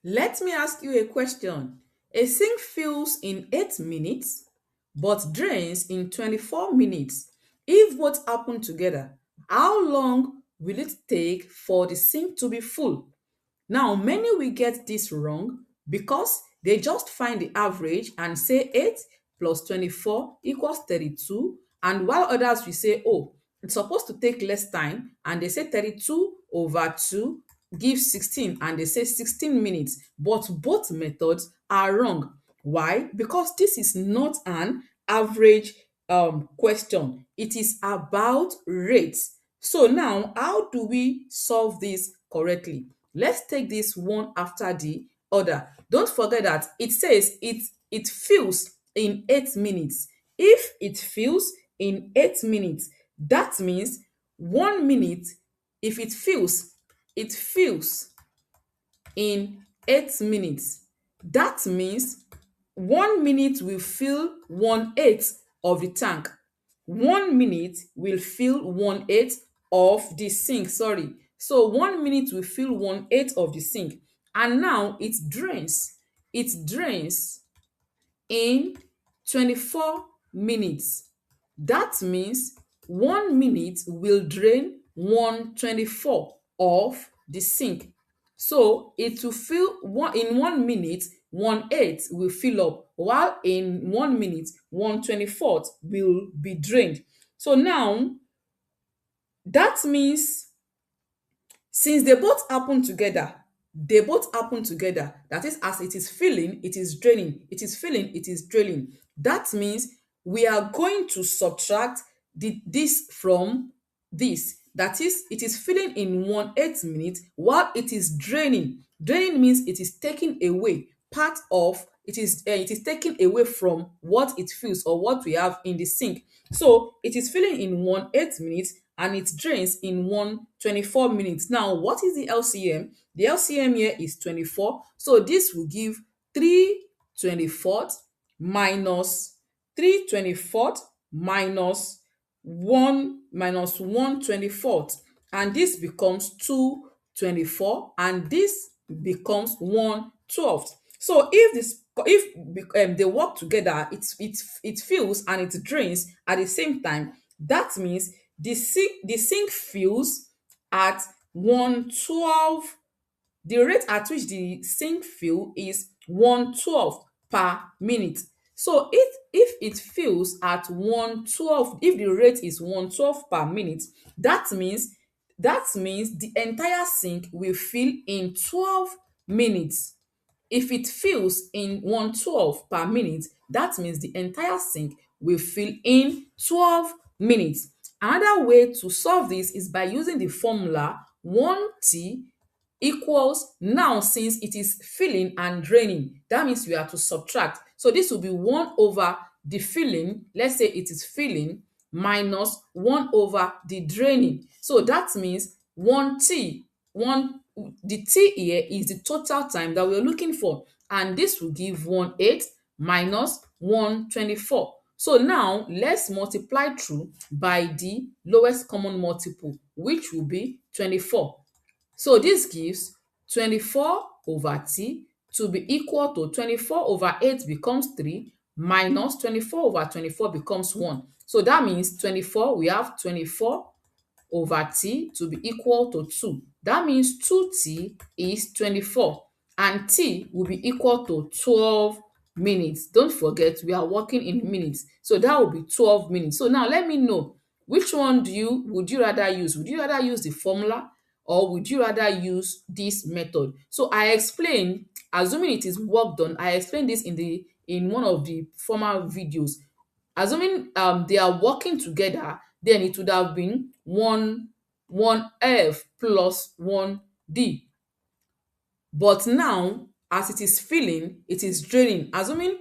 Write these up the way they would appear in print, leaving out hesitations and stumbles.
Let me ask you a question. A sink fills in 8 minutes but drains in 24 minutes. If both happen together, how long will it take for the sink to be full? Now, many will get this wrong because they just find the average and say 8 plus 24 equals 32. And while others will say, oh, it's supposed to take less time, and they say 32 over 2 gives 16, and they say 16 minutes. But both methods are wrong. Why? Because this is not an average question, it is about rates. So now, how do we solve this correctly? Let's take this one after the other. Don't forget that it says it fills in 8 minutes. If it fills in 8 minutes, that means 1 minute. If it fills in 8 minutes, that means 1 minute will fill 1/8 of the tank. 1 minute will fill 1/8 of the sink. Sorry. So 1 minute will fill 1/8 of the sink. And now it drains. It drains in 24 minutes. That means 1 minute will drain 1/24 of the sink. So it will fill in 1 minute, 1/8 will fill up, while in 1 minute, 1/24 will be drained. So now that means since they both happen together, that is, as it is filling, it is draining, it is filling, it is draining. That means we are going to subtract this from this. That is, it is filling in 1/8 minute while it is draining. Draining means it is taking away part of it is taken away from what it fills or what we have in the sink. So it is filling in 1/8 minutes and it drains in 1/24 minutes. Now, what is the LCM? The LCM here is 24. So this will give 3/24 minus 3/24 minus 1 and this becomes 2/24 and this becomes 1/12. So if they work together, it fills and it drains at the same time. That means the sink fills at 1/12. The rate at which the sink fill is 1/12 per minute. So if it fills at 1/12, if the rate is 1/12 per minute, that means the entire sink will fill in 12 minutes. If it fills in 1/12 per minute, that means the entire sink will fill in 12 minutes. Another way to solve this is by using the formula 1t equals, now since it is filling and draining, that means we have to subtract. So this will be 1 over the filling, let's say it is filling, minus 1 over the draining. So that means 1t, the t here is the total time that we're looking for, and this will give 1/8 minus 1/24. So now let's multiply through by the lowest common multiple, which will be 24. So this gives 24 over t to be equal to 24 over 8 becomes 3 minus 24 over 24 becomes 1. So that means 24, we have 24 over t to be equal to 2. That means 2t is 24 and t will be equal to 12 minutes. Don't forget, we are working in minutes. So that will be 12 minutes. So now let me know, which one would you rather use? Would you rather use the formula or would you rather use this method? So I explained, assuming it is work done, I explained this in one of the former videos. Assuming they are working together, then it would have been 1f plus 1d. But now, as it is filling, it is draining. Assuming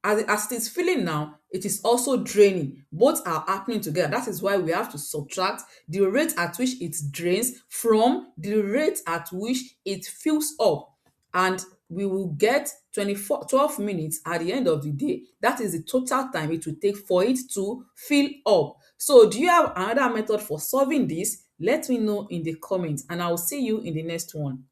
as it is filling now, it is also draining. Both are happening together. That is why we have to subtract the rate at which it drains from the rate at which it fills up. And we will get 12 minutes at the end of the day. That is the total time it will take for it to fill up. So do you have another method for solving this? Let me know in the comments and I will see you in the next one.